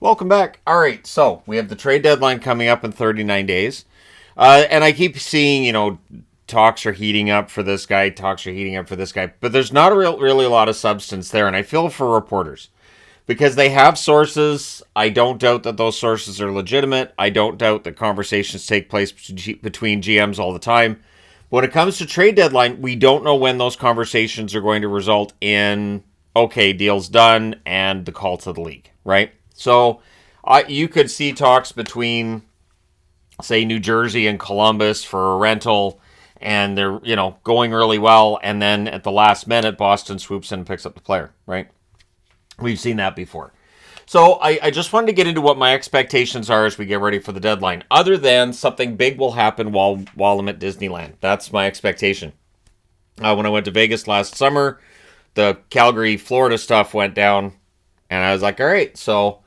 Welcome back. All right, so we have the trade deadline coming up in 39 days. And I keep seeing, talks are heating up for this guy, talks are heating up for this guy, but there's not really a lot of substance there. And I feel for reporters because they have sources. I don't doubt that those sources are legitimate. I don't doubt that conversations take place between GMs all the time. But when it comes to trade deadline, we don't know when those conversations are going to result in, okay, deal's done and the call to the league, right? So you could see talks between, say, New Jersey and Columbus for a rental, and they're, going really well, and then at the last minute, Boston swoops in and picks up the player, right? We've seen that before. So I just wanted to get into what my expectations are as we get ready for the deadline, other than something big will happen while I'm at Disneyland. That's my expectation. When I went to Vegas last summer, the Calgary, Florida stuff went down, and I was like, all right, so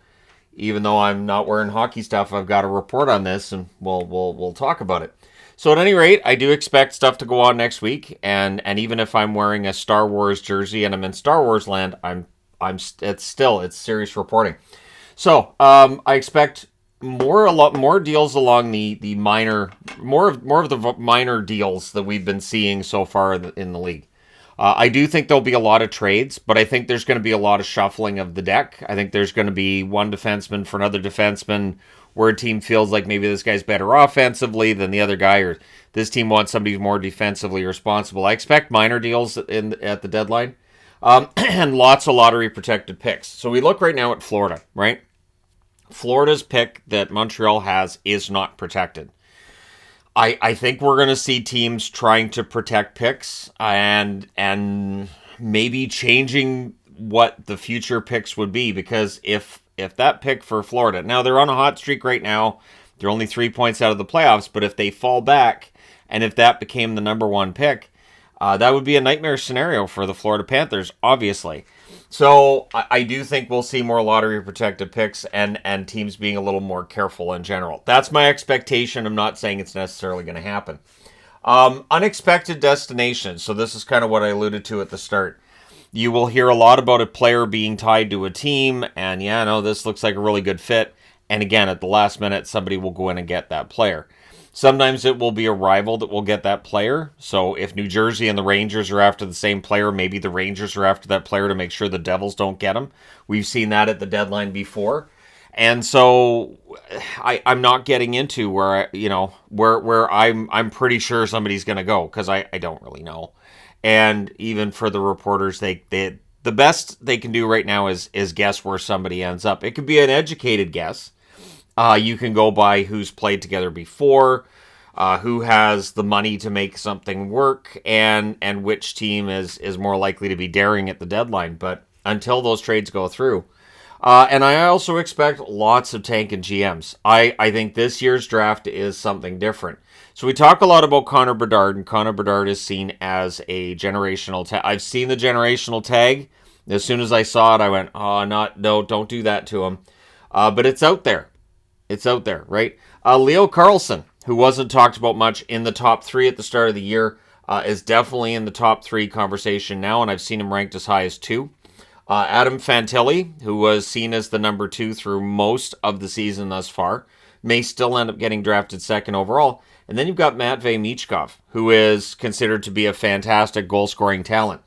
even though I'm not wearing hockey stuff, I've got a report on this, and we'll talk about it. So at any rate, I do expect stuff to go on next week, and even if I'm wearing a Star Wars jersey and I'm in Star Wars land, it's serious reporting. So I expect a lot more deals along the minor, more of the minor deals that we've been seeing so far in the league. I do think there'll be a lot of trades, but I think there's going to be a lot of shuffling of the deck. I think there's going to be one defenseman for another defenseman where a team feels like maybe this guy's better offensively than the other guy, or this team wants somebody more defensively responsible. I expect minor deals at the deadline, and lots of lottery-protected picks. So we look right now at Florida, right? Florida's pick that Montreal has is not protected. I think we're going to see teams trying to protect picks and maybe changing what the future picks would be, because if that pick for Florida, now they're on a hot streak right now, they're only 3 points out of the playoffs, but if they fall back and if that became the number one pick, that would be a nightmare scenario for the Florida Panthers, obviously. So I do think we'll see more lottery-protected picks and teams being a little more careful in general. That's my expectation. I'm not saying it's necessarily going to happen. Unexpected destinations. So this is kind of what I alluded to at the start. You will hear a lot about a player being tied to a team, and this looks like a really good fit. And again, at the last minute, somebody will go in and get that player. Sometimes it will be a rival that will get that player. So if New Jersey and the Rangers are after the same player, maybe the Rangers are after that player to make sure the Devils don't get him. We've seen that at the deadline before. And so I'm not getting into where I'm pretty sure somebody's going to go, because I don't really know. And even for the reporters, they the best they can do right now is guess where somebody ends up. It could be an educated guess. You can go by who's played together before, who has the money to make something work, and which team is more likely to be daring at the deadline. But until those trades go through. And I also expect lots of tanking GMs. I think this year's draft is something different. So we talk a lot about Connor Bedard, and Connor Bedard is seen as a generational tag. I've seen the generational tag. As soon as I saw it, I went, no, don't do that to him. But it's out there. It's out there, right? Leo Carlson, who wasn't talked about much in the top three at the start of the year, is definitely in the top three conversation now, and I've seen him ranked as high as 2. Adam Fantilli, who was seen as the number 2 through most of the season thus far, may still end up getting drafted second overall. And then you've got Matvei Michkov, who is considered to be a fantastic goal-scoring talent.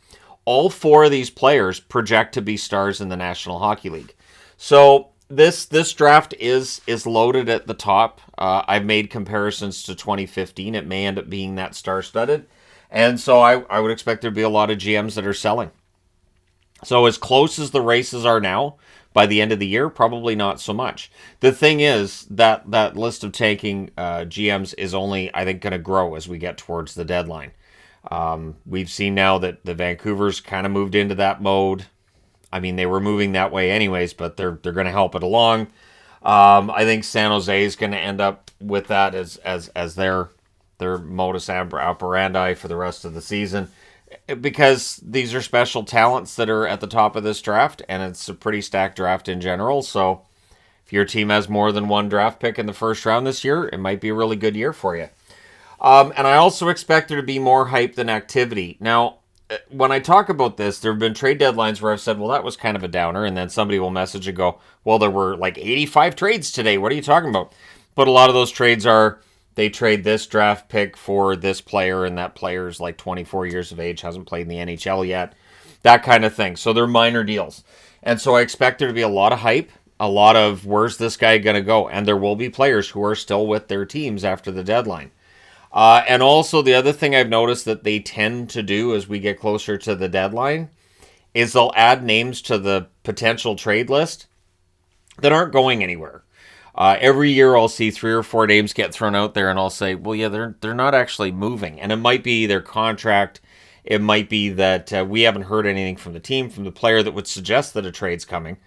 All 4 of these players project to be stars in the National Hockey League. So this draft is loaded at the top. I've made comparisons to 2015. It may end up being that star-studded. And so I would expect there to be a lot of GMs that are selling. So as close as the races are now, by the end of the year, probably not so much. The thing is that list of taking GMs is only, I think, going to grow as we get towards the deadline. We've seen now that the Vancouvers kind of moved into that mode. I mean, they were moving that way anyways, but they're going to help it along. I think San Jose is going to end up with that as their modus operandi for the rest of the season, because these are special talents that are at the top of this draft, and it's a pretty stacked draft in general. So if your team has more than one draft pick in the first round this year, it might be a really good year for you. And I also expect there to be more hype than activity. Now, when I talk about this, there have been trade deadlines where I've said, well, that was kind of a downer. And then somebody will message and go, well, there were like 85 trades today. What are you talking about? But a lot of those trades are they trade this draft pick for this player, and that player's like 24 years of age, hasn't played in the NHL yet, that kind of thing. So they're minor deals. And so I expect there to be a lot of hype, a lot of where's this guy going to go? And there will be players who are still with their teams after the deadline. And also the other thing I've noticed that they tend to do as we get closer to the deadline is they'll add names to the potential trade list that aren't going anywhere. Every year I'll see 3 or 4 names get thrown out there, and I'll say, well, yeah, they're not actually moving. And it might be their contract. It might be that we haven't heard anything from the team, from the player that would suggest that a trade's coming.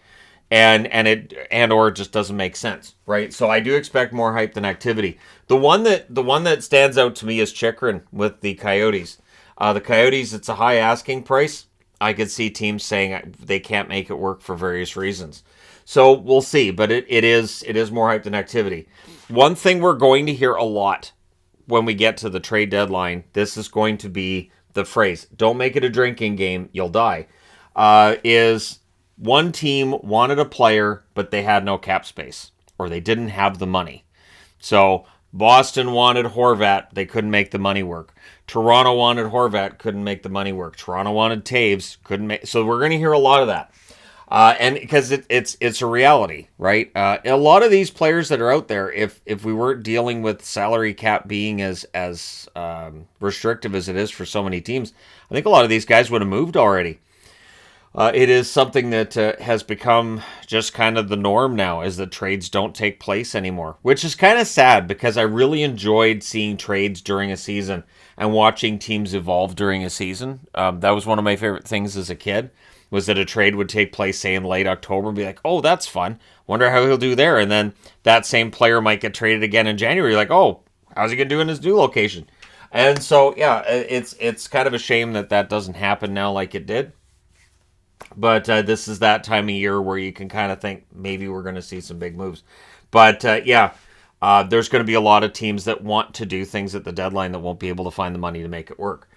Or it just doesn't make sense, right? So I do expect more hype than activity. The one that stands out to me is Chychrun with the Coyotes. The Coyotes, it's a high asking price. I could see teams saying they can't make it work for various reasons. So we'll see, but it is more hype than activity. One thing we're going to hear a lot when we get to the trade deadline, this is going to be the phrase, don't make it a drinking game, you'll die, is one team wanted a player, but they had no cap space, or they didn't have the money. So Boston wanted Horvat, they couldn't make the money work. Toronto wanted Horvat, couldn't make the money work. Toronto wanted Taves, couldn't make. So we're going to hear a lot of that, and because it's a reality, right? A lot of these players that are out there, if we weren't dealing with salary cap being as restrictive as it is for so many teams, I think a lot of these guys would have moved already. It is something that has become just kind of the norm now, is that trades don't take place anymore, which is kind of sad because I really enjoyed seeing trades during a season and watching teams evolve during a season. That was one of my favorite things as a kid, was that a trade would take place, say, in late October and be like, oh, that's fun. Wonder how he'll do there. And then that same player might get traded again in January. Like, oh, how's he going to do in his new location? And so, yeah, it's kind of a shame that doesn't happen now like it did. But this is that time of year where you can kind of think maybe we're going to see some big moves. But there's going to be a lot of teams that want to do things at the deadline that won't be able to find the money to make it work.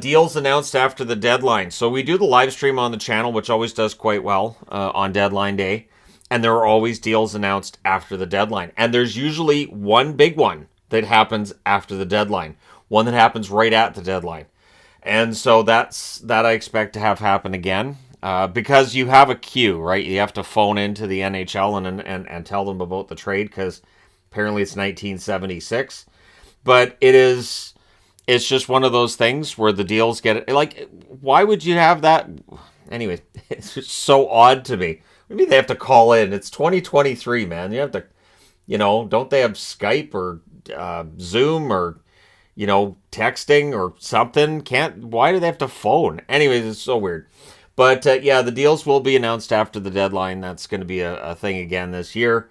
Deals announced after the deadline. So we do the live stream on the channel, which always does quite well on deadline day. And there are always deals announced after the deadline. And there's usually one big one that happens after the deadline, one that happens right at the deadline. And so that I expect to have happen again, because you have a queue, right? You have to phone into the NHL and tell them about the trade, because apparently it's 1976. But it's just one of those things where the deals get, like, why would you have that? Anyway, it's just so odd to me. Maybe they have to call in. It's 2023, man. You have to, don't they have Skype or Zoom or texting or something? Why do they have to phone? Anyways, it's so weird. But the deals will be announced after the deadline. That's going to be a thing again this year.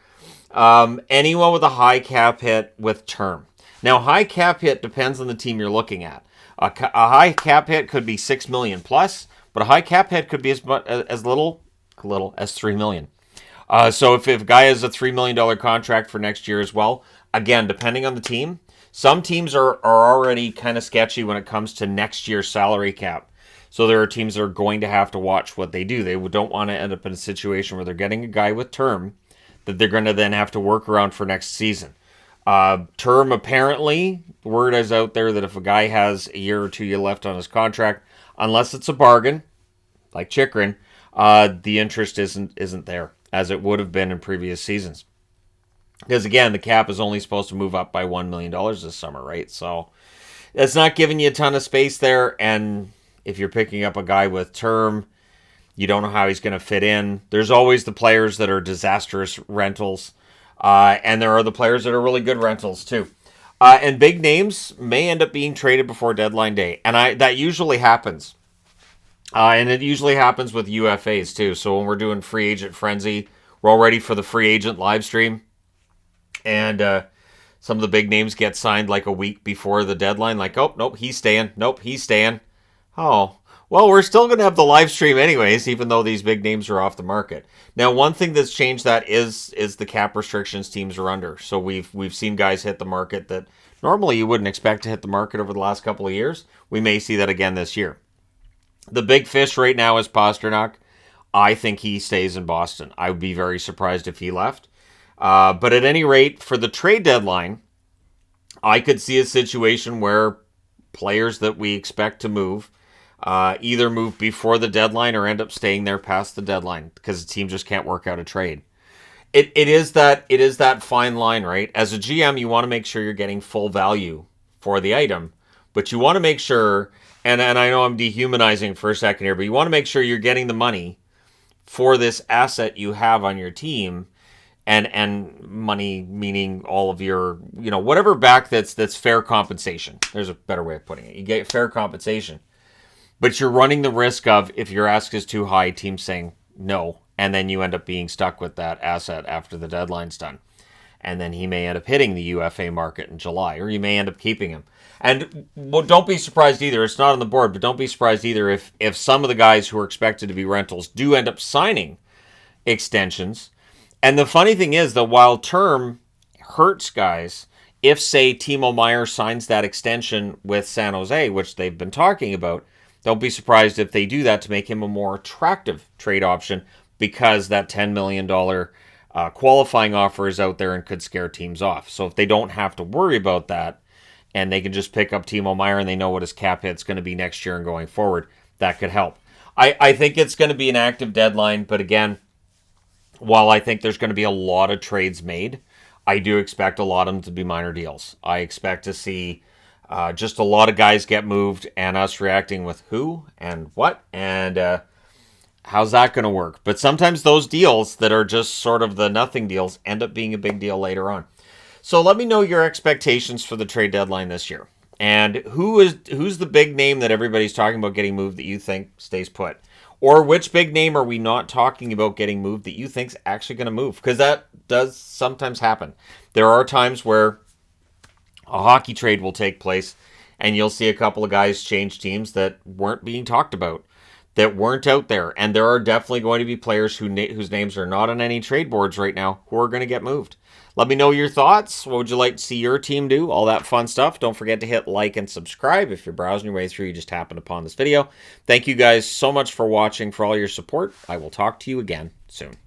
Anyone with a high cap hit with term. Now, high cap hit depends on the team you're looking at. A high cap hit could be $6 million plus, but a high cap hit could be as little as $3 million. So if a guy has a $3 million contract for next year as well, again, depending on the team, some teams are already kind of sketchy when it comes to next year's salary cap. So there are teams that are going to have to watch what they do. They don't want to end up in a situation where they're getting a guy with term that they're going to then have to work around for next season. Term, apparently, word is out there that if a guy has a year or 2 years left on his contract, unless it's a bargain, like Chychrun, the interest isn't there, as it would have been in previous seasons. Because, again, the cap is only supposed to move up by $1 million this summer, right? So it's not giving you a ton of space there. And if you're picking up a guy with term, you don't know how he's going to fit in. There's always the players that are disastrous rentals. And there are the players that are really good rentals, too. And big names may end up being traded before deadline day. And that usually happens. And it usually happens with UFAs, too. So when we're doing Free Agent Frenzy, we're all ready for the free agent live stream. And some of the big names get signed like a week before the deadline. Like, oh, nope, he's staying. Nope, he's staying. Oh, well, we're still going to have the live stream anyways, even though these big names are off the market. Now, one thing that's changed that is the cap restrictions teams are under. So we've seen guys hit the market that normally you wouldn't expect to hit the market over the last couple of years. We may see that again this year. The big fish right now is Pasternak. I think he stays in Boston. I would be very surprised if he left. But at any rate, for the trade deadline, I could see a situation where players that we expect to move either move before the deadline or end up staying there past the deadline because the team just can't work out a trade. It is that fine line, right? As a GM, you want to make sure you're getting full value for the item, but you want to make sure, and I know I'm dehumanizing for a second here, but you want to make sure you're getting the money for this asset you have on your team, and money meaning all of your, whatever back that's fair compensation. There's a better way of putting it. You get fair compensation, but you're running the risk of, if your ask is too high, teams saying no, and then you end up being stuck with that asset after the deadline's done. And then he may end up hitting the UFA market in July, or you may end up keeping him. And don't be surprised either. It's not on the board, but don't be surprised either if some of the guys who are expected to be rentals do end up signing extensions. And the funny thing is that while term hurts guys, if, say, Timo Meier signs that extension with San Jose, which they've been talking about, don't be surprised if they do that to make him a more attractive trade option, because that $10 million qualifying offer is out there and could scare teams off. So if they don't have to worry about that and they can just pick up Timo Meier and they know what his cap hit's going to be next year and going forward, that could help. I think it's going to be an active deadline, but again, while I think there's going to be a lot of trades made, I do expect a lot of them to be minor deals. I expect to see just a lot of guys get moved and us reacting with who and what and how's that going to work. But sometimes those deals that are just sort of the nothing deals end up being a big deal later on. So let me know your expectations for the trade deadline this year. And who's the big name that everybody's talking about getting moved that you think stays put? Or which big name are we not talking about getting moved that you think's actually going to move? Because that does sometimes happen. There are times where a hockey trade will take place and you'll see a couple of guys change teams that weren't being talked about, that weren't out there. And there are definitely going to be players whose names are not on any trade boards right now who are going to get moved. Let me know your thoughts. What would you like to see your team do? All that fun stuff. Don't forget to hit like and subscribe. If you're browsing your way through, you just happened upon this video. Thank you guys so much for watching, for all your support. I will talk to you again soon.